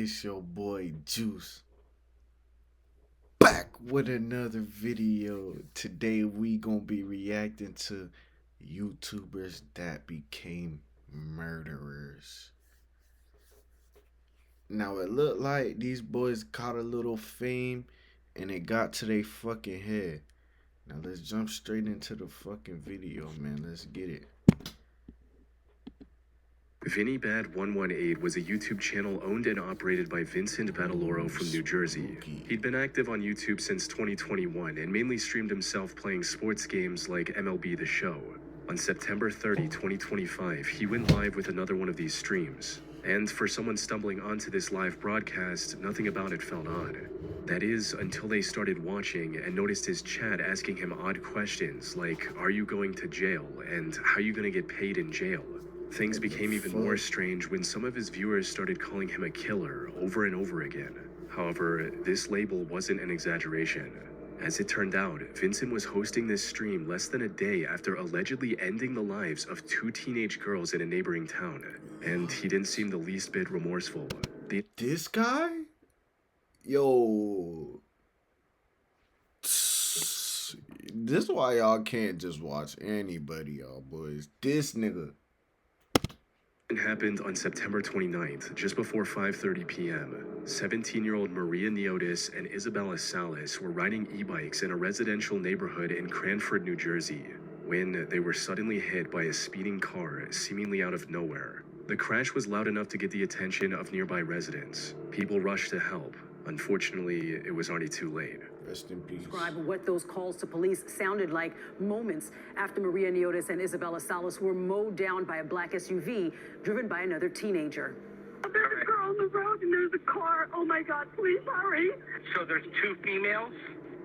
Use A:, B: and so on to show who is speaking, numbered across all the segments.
A: It's your boy Juice back with another video. Today we gonna be reacting to YouTubers that became murderers. Now it looked like these boys caught a little fame and it got to their fucking head. Now let's jump straight into the fucking video, man. Let's get it.
B: Vinny Bad 118 was a YouTube channel owned and operated by Vincent Badaloro from New Jersey. He'd been active on YouTube since 2021 and mainly streamed himself playing sports games like MLB The Show. On September 30, 2025, he went live with another one of these streams. And for someone stumbling onto this live broadcast, nothing about it felt odd. That is, until they started watching and noticed his chat asking him odd questions like, "Are you going to jail?" and "How are you going to get paid in jail?" Things became even more strange when some of his viewers started calling him a killer over and over again. However, this label wasn't an exaggeration. As it turned out, Vincent was hosting this stream less than a day after allegedly ending the lives of two teenage girls in a neighboring town, and he didn't seem the least bit remorseful.
A: This guy? Yo. This is why y'all can't just watch anybody, y'all boys. This nigga.
B: It happened on September 29th, just before 5:30 p.m. 17-year-old Maria Neotis and Isabella Salas were riding e-bikes in a residential neighborhood in Cranford, New Jersey, when they were suddenly hit by a speeding car, seemingly out of nowhere. The crash was loud enough to get the attention of nearby residents. People rushed to help. Unfortunately, it was already too late.
A: Rest in peace.
C: Describe what those calls to police sounded like moments after Maria Neotis and Isabella Salas were mowed down by a black SUV driven by another teenager.
D: There's a girl on the road and there's a car. Oh my God, please hurry.
E: So there's two females?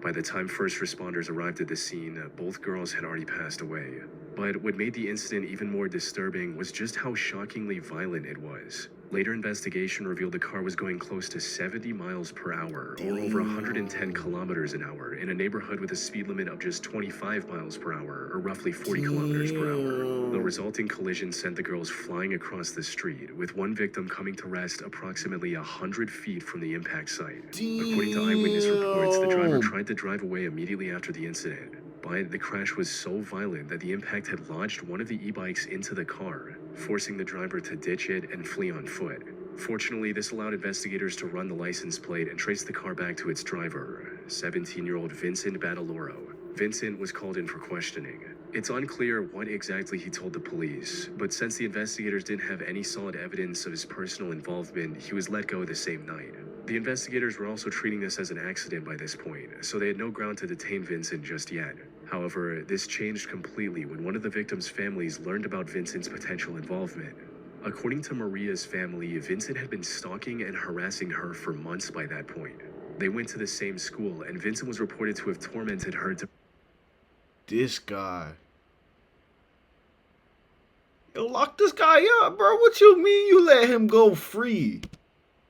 B: By the time first responders arrived at the scene, both girls had already passed away. But what made the incident even more disturbing was just how shockingly violent it was. Later investigation revealed the car was going close to 70 miles per hour, or over 110 kilometers an hour, in a neighborhood with a speed limit of just 25 miles per hour, or roughly 40 kilometers per hour. The resulting collision sent the girls flying across the street, with one victim coming to rest approximately 100 feet from the impact site. According to eyewitness reports, the driver tried to drive away immediately after the incident. But the crash was so violent that the impact had lodged one of the e-bikes into the car, forcing the driver to ditch it and flee on foot. Fortunately, this allowed investigators to run the license plate and trace the car back to its driver, 17-year-old Vincent Badaloro. Vincent was called in for questioning. It's unclear what exactly he told the police, but since the investigators didn't have any solid evidence of his personal involvement, he was let go the same night. The investigators were also treating this as an accident by this point, so they had no ground to detain Vincent just yet. However, this changed completely when one of the victims' families learned about Vincent's potential involvement. According to Maria's family, Vincent had been stalking and harassing her for months by that point. They went to the same school, and Vincent was reported to have tormented her to...
A: This guy. Yo, lock this guy up, bro. What you mean you let him go free?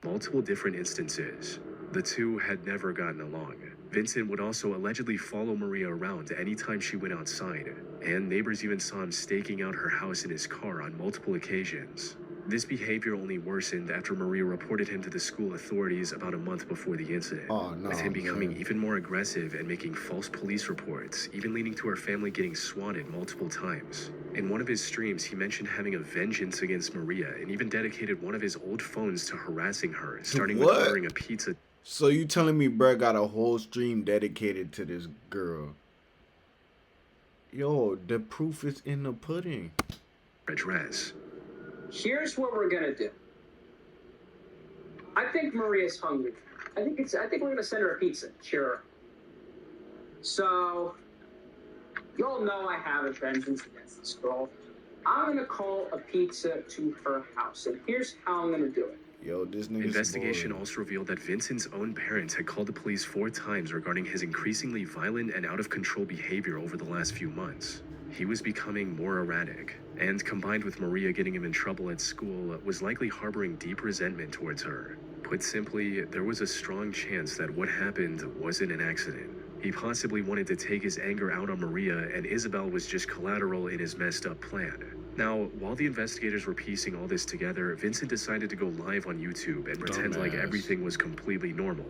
B: multiple different instances. The two had never gotten along. Vincent would also allegedly follow Maria around anytime she went outside, and neighbors even saw him staking out her house in his car on multiple occasions. This behavior only worsened after Maria reported him to the school authorities about a month before the incident, with him becoming even more aggressive and making false police reports, even leading to her family getting swatted multiple times. In one of his streams, he mentioned having a vengeance against Maria and even dedicated one of his old phones to harassing her, starting with ordering a pizza.
A: So you telling me bruh got a whole stream dedicated to this girl? Yo, the proof is in the pudding.
B: Address.
E: Here's what we're gonna do. I think Maria's hungry. I think we're gonna send her a pizza. Sure. So, y'all know I have a vengeance against this girl. I'm gonna call a pizza to her house, and here's how I'm gonna do it.
A: Yo, this nigga's
B: Investigation also revealed that Vincent's own parents had called the police 4 times regarding his increasingly violent and out-of-control behavior over the last few months. He was becoming more erratic, and combined with Maria getting him in trouble at school, was likely harboring deep resentment towards her. Put simply, there was a strong chance that what happened wasn't an accident. He possibly wanted to take his anger out on Maria, and Isabel was just collateral in his messed up plan. Now, while the investigators were piecing all this together, Vincent decided to go live on YouTube and pretend like
A: Dumbass.
B: everything was completely normal.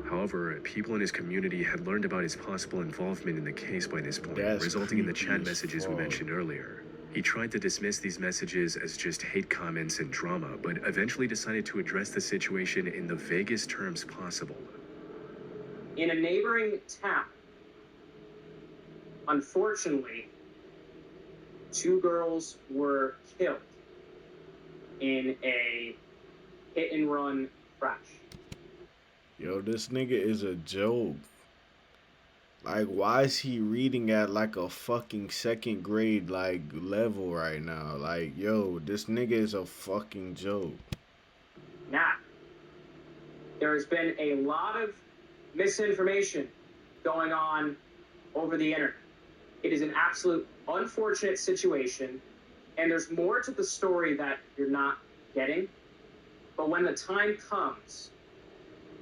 B: However, people in his community had learned about his possible involvement in the case by this point,
A: That's
B: resulting in the
A: creepy
B: chat
A: as
B: messages we
A: fuck.
B: mentioned earlier. He tried to dismiss these messages as just hate comments and drama, but eventually decided to address the situation in the vaguest terms possible.
E: In a neighboring town, unfortunately, 2 girls were killed in a hit-and-run crash.
A: Yo, this nigga is a joke. Like, why is he reading at like a fucking second grade like level right now? Like, yo, this nigga is a fucking joke.
E: Now, there has been a lot of misinformation going on over the internet. It is an absolute unfortunate situation, and there's more to the story that you're not getting. But when the time comes,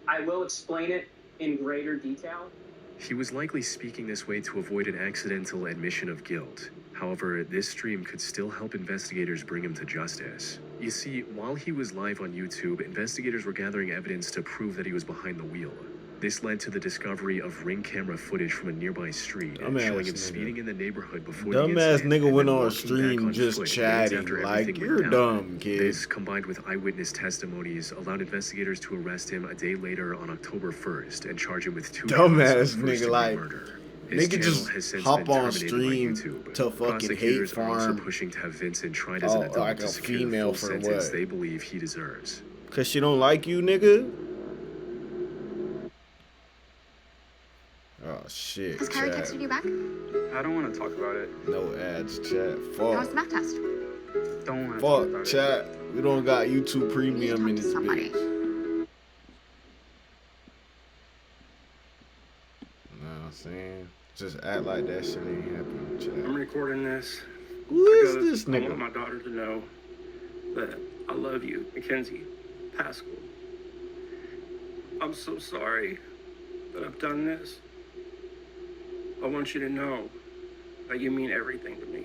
E: I will explain it in greater detail.
B: He was likely speaking this way to avoid an accidental admission of guilt. However, this stream could still help investigators bring him to justice. You see, while he was live on YouTube, investigators were gathering evidence to prove that he was behind the wheel. This led to the discovery of ring camera footage from a nearby street
A: Dumbass
B: showing him
A: nigga.
B: speeding in the neighborhood before the
A: Dumbass
B: incident,
A: nigga
B: and
A: went
B: then
A: on
B: walking back
A: stream
B: on
A: just
B: foot days
A: chatting.
B: after
A: Like,
B: everything
A: you're
B: went down.
A: dumb, kid.
B: This, combined with eyewitness testimonies, allowed investigators to arrest him a day later on October 1st and charge him with 2 counts
A: Dumbass
B: of
A: nigga,
B: first-degree
A: like,
B: murder. His
A: nigga
B: channel
A: just
B: has since
A: hop
B: been
A: on
B: terminated by
A: stream
B: YouTube.
A: to fucking
B: Prosecutors
A: hate
B: are also
A: farm.
B: pushing to have Vincent tried as an adult
A: like
B: to
A: a
B: secure the
A: female
B: full
A: for
B: sentence
A: what?
B: they believe he deserves.
A: Cause she don't like you, nigga? Oh shit,
F: Has Kylie
A: chat.
F: texted you back?
G: I don't want to talk about it.
A: No ads, chat.
F: How was
A: Fuck.
F: the math test?
G: Don't want to talk
A: Fuck,
G: about it.
A: chat. We don't got YouTube
F: You need to
A: Premium
F: talk
A: in
F: to
A: this
F: somebody.
A: bitch. Know what I'm saying? Just act like that shit ain't happening,
G: I'm
A: chat.
G: recording this
A: Who is
G: because
A: this
G: I want
A: nigga?
G: my daughter to know that I love you, Mackenzie Pascal. I'm so sorry that I've done this. I want you to know that you mean everything to me.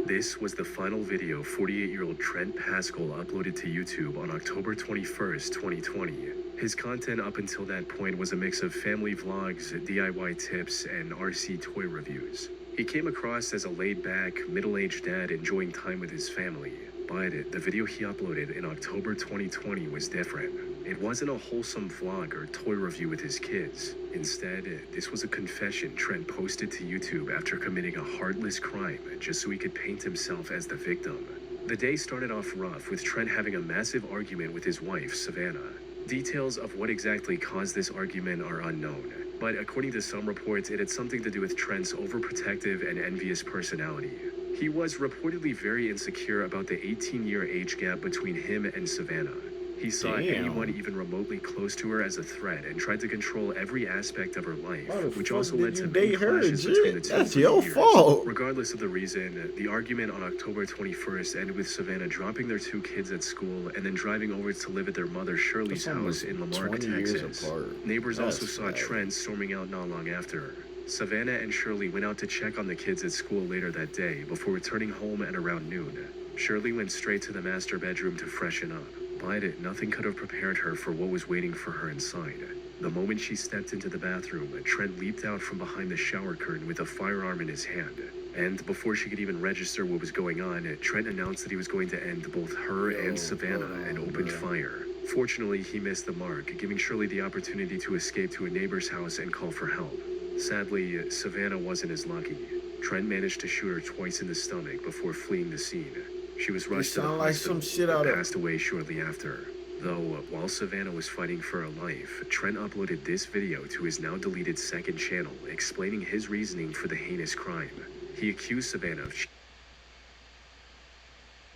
B: This was the final video 48-year-old Trent Pascal uploaded to YouTube on October 21st, 2020. His content up until that point was a mix of family vlogs, DIY tips, and RC toy reviews. He came across as a laid-back, middle-aged dad enjoying time with his family. But the video he uploaded in October 2020 was different. It wasn't a wholesome vlog or toy review with his kids. Instead, this was a confession Trent posted to YouTube after committing a heartless crime just so he could paint himself as the victim. The day started off rough with Trent having a massive argument with his wife, Savannah. Details of what exactly caused this argument are unknown, but according to some reports, it had something to do with Trent's overprotective and envious personality. He was reportedly very insecure about the 18-year age gap between him and Savannah. He saw
A: Damn.
B: anyone even remotely close to her as a threat and tried to control every aspect of her life,
A: Why the
B: which
A: fuck
B: also
A: did
B: led
A: you
B: to many
A: date her,
B: clashes
A: Jit?
B: between the two
A: That's
B: for
A: your
B: years.
A: fault.
B: Regardless of the reason, the argument on October 21st ended with Savannah dropping their 2 kids at school and then driving over to live at their mother Shirley's
A: That's
B: house
A: almost
B: in Lamarck,
A: 20 years
B: Texas.
A: apart.
B: Neighbors
A: That's
B: also saw
A: bad.
B: Trent storming out not long after. Savannah and Shirley went out to check on the kids at school later that day before returning home at around noon. Shirley went straight to the master bedroom to freshen up, but nothing could have prepared her for what was waiting for her inside. The moment she stepped into the bathroom, Trent leaped out from behind the shower curtain with a firearm in his hand. And before she could even register what was going on, Trent announced that he was going to end both her and Savannah and opened fire. Fortunately, he missed the mark, giving Shirley the opportunity to escape to a neighbor's house and call for help. Sadly, Savannah wasn't as lucky. Trent managed to shoot her twice in the stomach before fleeing the scene. She was rushed to the
A: sound like
B: hospital
A: some shit
B: and
A: out of-
B: passed away shortly after. Though, while Savannah was fighting for her life, Trent uploaded this video to his now deleted second channel, explaining his reasoning for the heinous crime. He accused Savannah of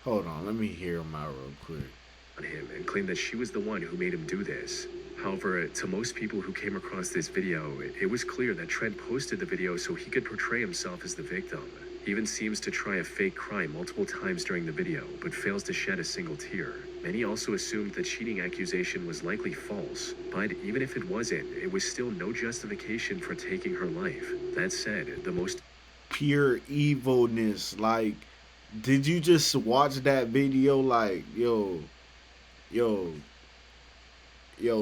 A: Hold on, let me hear him out real quick.
B: on him and claimed that she was the one who made him do this. However, to most people who came across this video, it was clear that Trent posted the video so he could portray himself as the victim. He even seems to try a fake crime multiple times during the video, but fails to shed a single tear. Many also assumed the cheating accusation was likely false, but even if it wasn't, it was still no justification for taking her life. That said, the most
A: Pure evilness, like, Did you just watch that video? Like, yo,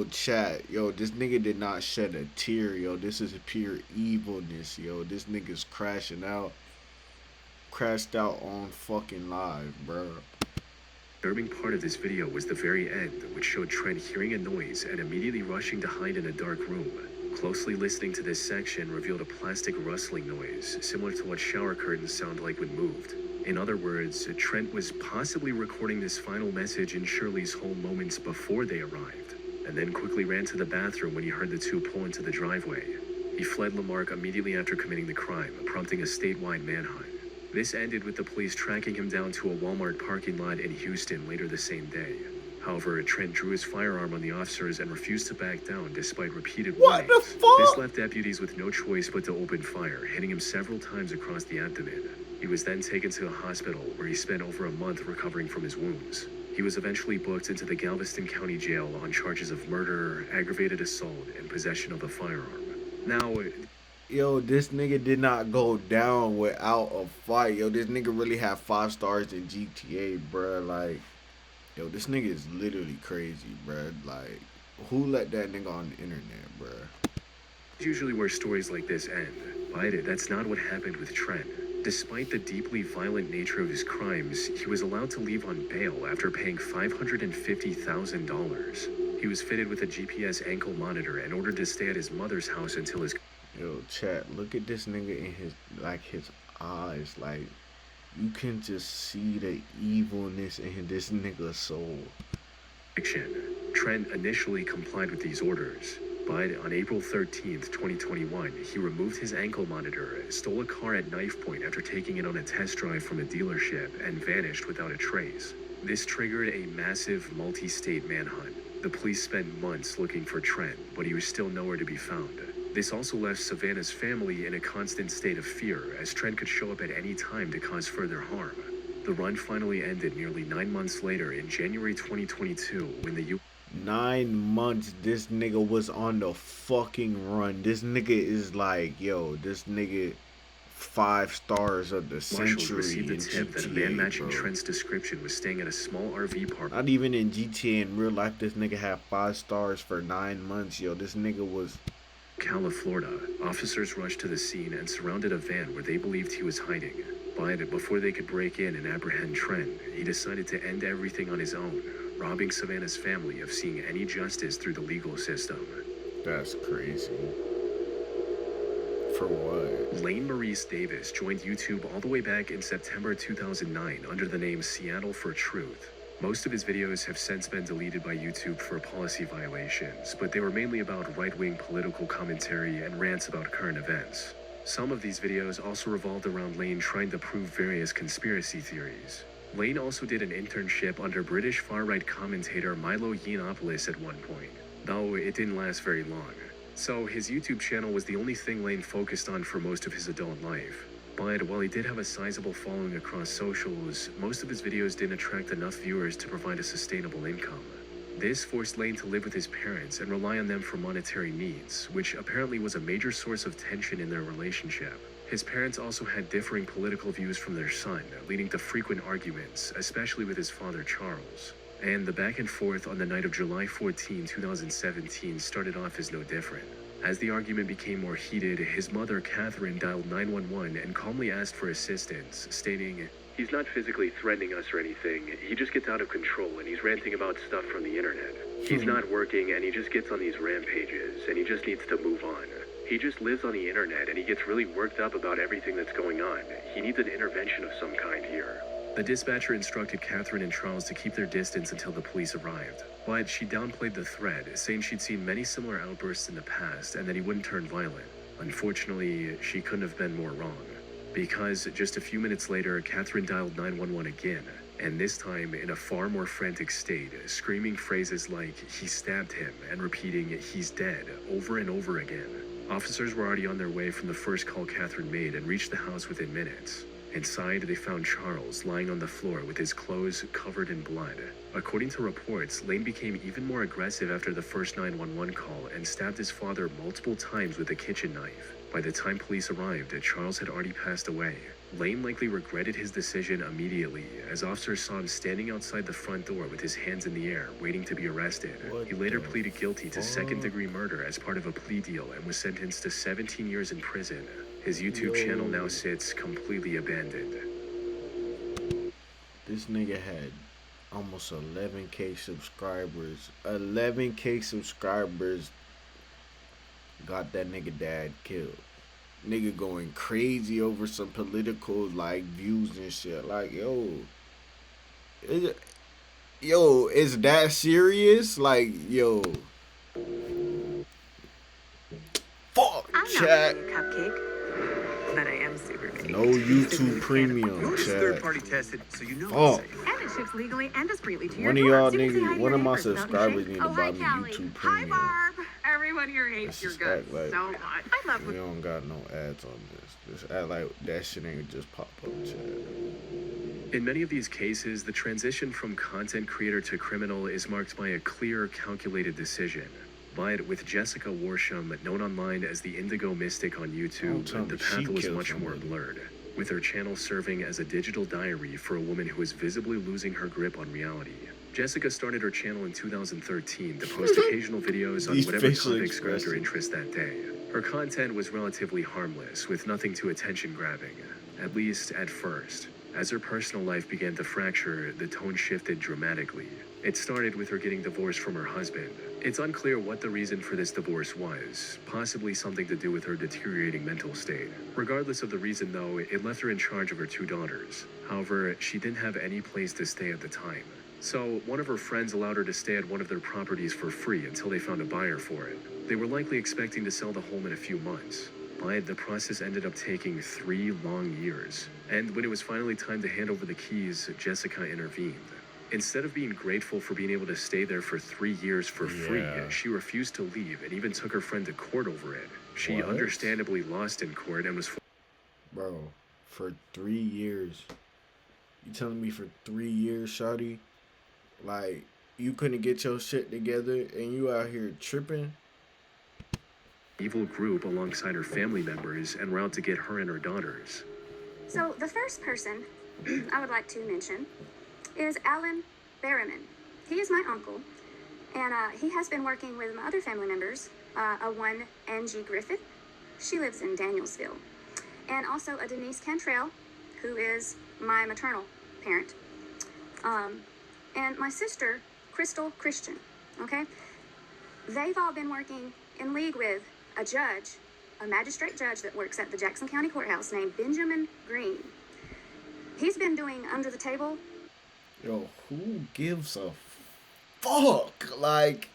A: chat, this nigga did not shed a tear, yo. This is pure evilness, yo. This nigga's crashed out on fucking live, bro.
B: Disturbing part of this video was the very end, which showed Trent hearing a noise and immediately rushing to hide in a dark room. Closely listening to this section revealed a plastic rustling noise, similar to what shower curtains sound like when moved. In other words, Trent was possibly recording this final message in Shirley's home moments before they arrived, and then quickly ran to the bathroom when he heard the two pull into the driveway. He fled Lamarck immediately after committing the crime, prompting a statewide manhunt. This ended with the police tracking him down to a Walmart parking lot in Houston later the same day. However, Trent drew his firearm on the officers and refused to back down despite repeated
A: What
B: warnings.
A: the fuck?
B: This left deputies with no choice but to open fire, hitting him several times across the abdomen. He was then taken to a hospital where he spent over a month recovering from his wounds. He was eventually booked into the Galveston County Jail on charges of murder, aggravated assault, and possession of a firearm. Now,
A: Yo, this nigga did not go down without a fight. Yo, this nigga really had 5 stars in GTA, bruh. Like, yo, this nigga is literally crazy, bruh. Like, who let that nigga on the internet, bruh?
B: usually where stories like this end, but that's not what happened with Trent. Despite the deeply violent nature of his crimes, he was allowed to leave on bail after paying $550,000. He was fitted with a GPS ankle monitor and ordered to stay at his mother's house until his
A: Yo, chat, look at this nigga in his eyes. Like, you can just see the evilness in this nigga's soul.
B: conviction. Trent initially complied with these orders, but on April 13th, 2021, he removed his ankle monitor, stole a car at knife point after taking it on a test drive from a dealership, and vanished without a trace. This triggered a massive multi-state manhunt. The police spent months looking for Trent, but he was still nowhere to be found. This also left Savannah's family in a constant state of fear, as Trent could show up at any time to cause further harm. The run finally ended nearly 9 months later in January 2022 when the
A: 9 months this nigga was on the fucking run. This nigga is like, yo, this nigga 5 stars of the
B: Marshals
A: century
B: received a
A: in
B: tip that a man
A: GTA,
B: matching
A: bro.
B: Trent's description was staying at a small RV park.
A: Not even in GTA, in real life, this nigga had 5 stars for 9 months, yo. This nigga was...
B: Ocala, Florida. Officers rushed to the scene and surrounded a van where they believed he was hiding. But before they could break in and apprehend Trent, he decided to end everything on his own, robbing Savannah's family of seeing any justice through the legal system.
A: That's crazy. For what?
B: Lane Maurice Davis joined YouTube all the way back in September 2009 under the name Seattle for Truth. Most of his videos have since been deleted by YouTube for policy violations, but they were mainly about right-wing political commentary and rants about current events. Some of these videos also revolved around Lane trying to prove various conspiracy theories. Lane also did an internship under British far-right commentator Milo Yiannopoulos at one point, though it didn't last very long. So his YouTube channel was the only thing Lane focused on for most of his adult life. But while he did have a sizable following across socials, most of his videos didn't attract enough viewers to provide a sustainable income. This forced Lane to live with his parents and rely on them for monetary needs, which apparently was a major source of tension in their relationship. His parents also had differing political views from their son, leading to frequent arguments, especially with his father Charles. And the back and forth on the night of July 14, 2017 started off as no different. As the argument became more heated, his mother, Catherine, dialed 911 and calmly asked for assistance, stating, "He's not physically threatening us or anything. He just gets out of control and he's ranting about stuff from the internet. He's not working and he just gets on these rampages and he just needs to move on. He just lives on the internet and he gets really worked up about everything that's going on. He needs an intervention of some kind here." The dispatcher instructed Catherine and Charles to keep their distance until the police arrived, but she downplayed the threat, saying she'd seen many similar outbursts in the past and that he wouldn't turn violent. Unfortunately, she couldn't have been more wrong, because just a few minutes later, Catherine dialed 911 again, and this time in a far more frantic state, screaming phrases like, "He stabbed him," and repeating, "He's dead," over and over again. Officers were already on their way from the first call Catherine made and reached the house within minutes. Inside, they found Charles lying on the floor with his clothes covered in blood. According to reports, Lane became even more aggressive after the first 911 call and stabbed his father multiple times with a kitchen knife. By the time police arrived, Charles had already passed away. Lane likely regretted his decision immediately, as officers saw him standing outside the front door with his hands in the air, waiting to be arrested.
A: What
B: He later
A: the
B: pleaded guilty to
A: fuck?
B: second-degree murder as part of a plea deal and was sentenced to 17 years in prison. His YouTube channel now sits completely abandoned.
A: This nigga had almost 11K subscribers. 11K subscribers got that nigga dad killed. Nigga going crazy over some political like views and shit. Like, is that serious? Like, fuck,
C: I'm not
A: chat.
C: really a cupcake, but I am super big.
A: No YouTube Premium,
F: Yours is
A: chat.
F: third-party tested, so you know
A: Fuck.
F: it's safe.
C: And it ships legally and discreetly to your
A: One of
C: door,
A: y'all
C: so you can see how
A: niggas,
C: your
A: one of my
C: neighbors without
A: subscribers
C: shame.
A: need to buy me YouTube Premium.
C: Hi, Barb. Everyone here hates
A: Let's
C: your
A: just
C: guts
A: act like-
C: so much. I love
A: We don't got no ads on this. Just act like that shit ain't just pop up, chat.
B: In many of these cases, the transition from content creator to criminal is marked by a clear, calculated decision. But with Jessica Worsham, known online as the Indigo Mystic on
A: Don't
B: YouTube,
A: tell
B: the
A: me she
B: path was
A: killed
B: much more
A: somebody.
B: blurred, with her channel serving as a digital diary for a woman who is visibly losing her grip on reality. Jessica started her channel in 2013 to post occasional videos on
A: These
B: whatever
A: facial
B: topics grabbed her
A: expressions.
B: interest that day. Her content was relatively harmless, with nothing too attention-grabbing, at least at first. As her personal life began to fracture, the tone shifted dramatically. It started with her getting divorced from her husband. It's unclear what the reason for this divorce was, possibly something to do with her deteriorating mental state. Regardless of the reason though, it left her in charge of her 2 daughters. However, she didn't have any place to stay at the time. So, one of her friends allowed her to stay at one of their properties for free until they found a buyer for it. They were likely expecting to sell the home in a few months, but the process ended up taking 3 long years. And when it was finally time to hand over the keys, Jessica intervened. Instead of being grateful for being able to stay there for 3 years for free,
A: Yeah.
B: she refused to leave and even took her friend to court over it. She
A: What?
B: understandably lost in court and was
A: Bro, for 3 years. You telling me for 3 years, shawty? Like, you couldn't get your shit together and you out here tripping?
B: evil group alongside her family members and were out to get her and her daughters.
H: So the first person I would like to mention is Alan Berriman. He is my uncle, and he has been working with my other family members, a one Angie Griffith. She lives in Danielsville. And also a Denise Cantrell, who is my maternal parent. And my sister, Crystal Christian, okay? They've all been working in league with a judge, a magistrate judge that works at the Jackson County Courthouse named Benjamin Green. He's been doing under the table.
A: Yo, who gives a fuck? Like,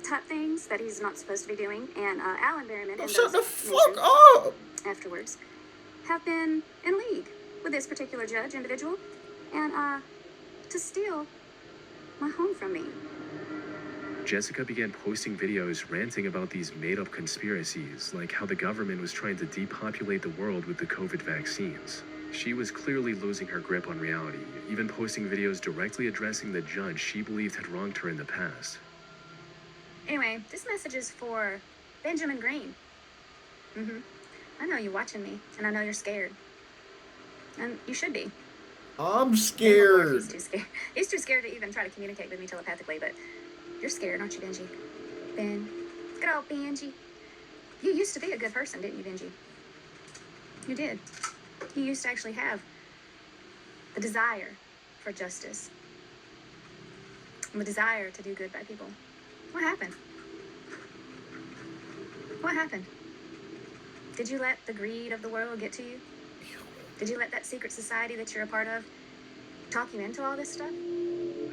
H: Type things that he's not supposed to be doing, and Alan Berriman and
A: shut
H: those
A: the fuck
H: mentioned
A: up!
H: afterwards have been in league with this particular judge individual, and to steal my home from me.
B: Jessica began posting videos ranting about these made-up conspiracies, like how the government was trying to depopulate the world with the COVID vaccines. She was clearly losing her grip on reality, even posting videos directly addressing the judge she believed had wronged her in the past.
H: Anyway, this message is for Benjamin Green. I know you're watching me, and I know you're scared. And you should be.
A: I'm
H: He's
A: scared.
H: too scared. He's too scared to even try to communicate with me telepathically, but you're scared, aren't you, Benji? Ben. Good old Benji. You used to be a good person, didn't you, Benji? You did. You used to actually have the desire for justice. And the desire to do good by people. What happened? What happened? Did you let the greed of the world get to you? Did you let that secret society that you're a part of talk you into all this stuff?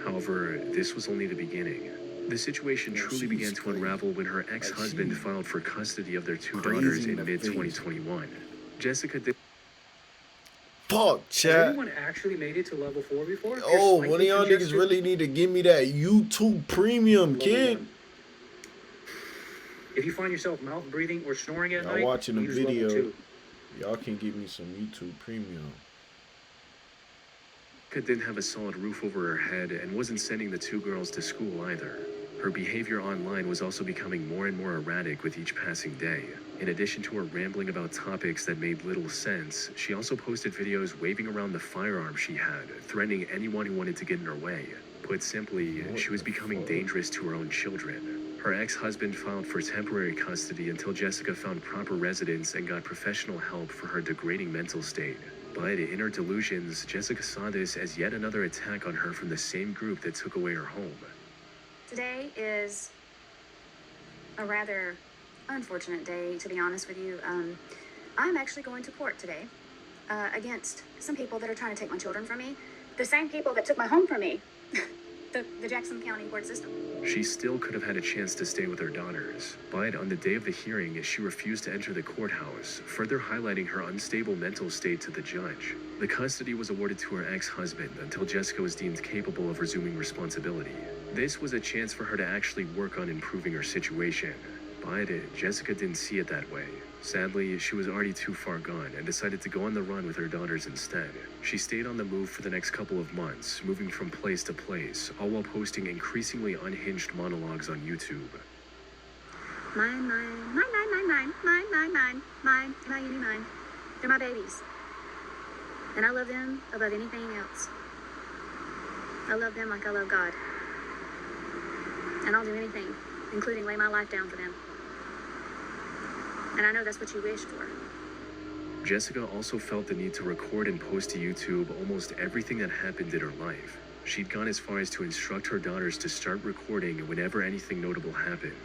B: However, this was only the beginning. The situation
A: Yeah,
B: truly
A: she's
B: began to
A: crazy.
B: unravel when her ex-husband
A: she-
B: filed for custody of their 2
A: Crazy
B: daughters
A: in
B: in
A: the
B: mid-2021. Jessica did
A: Fuck,
I: Has
A: chat.
I: anyone actually made it to level 4 before?
A: Oh,
I: You're
A: one of y'all
I: slightly
A: niggas
I: congested.
A: really need to give me that YouTube Premium,
I: Level
A: kid.
I: 1. If you find yourself mouth breathing or snoring at
A: Y'all
I: night,
A: watching the
I: use
A: video.
I: level 2.
A: Y'all can give me some YouTube Premium.
B: didn't have a solid roof over her head and wasn't sending the 2 girls to school either. Her behavior online was also becoming more and more erratic with each passing day. In addition to her rambling about topics that made little sense, she also posted videos waving around the firearm she had, threatening anyone who wanted to get in her way. Put simply, she was becoming dangerous to her own children. Her ex-husband filed for temporary custody until Jessica found proper residence and got professional help for her degrading mental state. But in her delusions, Jessica saw this as yet another attack on her from the same group that took away her home.
H: Today is a rather unfortunate day, to be honest with you. I'm actually going to court today against some people that are trying to take my children from me. The same people that took my home from me. The Jackson County court system.
B: She still could have had a chance to stay with her daughters, but on the day of the hearing, she refused to enter the courthouse, further highlighting her unstable mental state to the judge. The custody was awarded to her ex-husband until Jessica was deemed capable of resuming responsibility. This was a chance for her to actually work on improving her situation, but Jessica didn't see it that way. Sadly, she was already too far gone and decided to go on the run with her daughters instead. She stayed on the move for the next couple of months, moving from place to place, all while posting increasingly unhinged monologues on YouTube.
H: Mine, mine, mine, mine, mine, mine, mine, mine, mine, mine, mine. They're my babies. And I love them above anything else. I love them like I love God. And I'll do anything, including lay my life down for them. And I know that's what you wish for.
B: Jessica also felt the need to record and post to YouTube almost everything that happened in her life. She'd gone as far as to instruct her daughters to start recording whenever anything notable happened.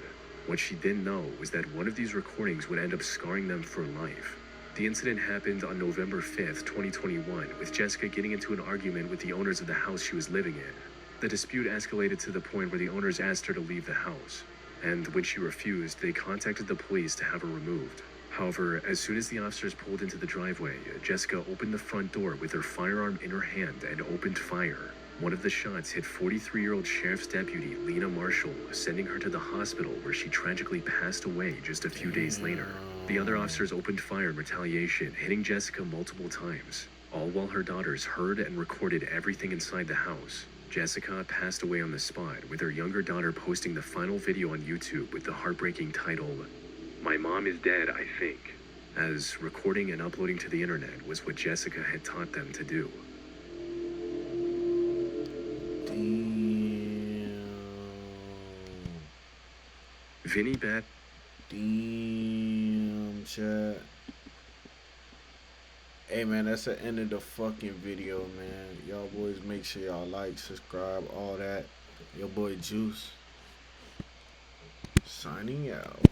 B: What she didn't know was that one of these recordings would end up scarring them for life. The incident happened on November 5th, 2021, with Jessica getting into an argument with the owners of the house she was living in. The dispute escalated to the point where the owners asked her to leave the house. And when she refused, they contacted the police to have her removed. However, as soon as the officers pulled into the driveway, Jessica opened the front door with her firearm in her hand and opened fire. One of the shots hit 43-year-old Sheriff's Deputy Lena Marshall, sending her to the hospital where she tragically passed away just a few days later. The other officers opened fire in retaliation, hitting Jessica multiple times, all while her daughters heard and recorded everything inside the house. Jessica passed away on the spot, with her younger daughter posting the final video on YouTube with the heartbreaking title, "My mom is dead, I think," as recording and uploading to the internet was what Jessica had taught them to do.
A: Damn.
B: Vinny Bat.
A: Damn, chat. Hey man, that's the end of the fucking video, man. Y'all boys make sure y'all like, subscribe, all that. Your boy Juice signing out.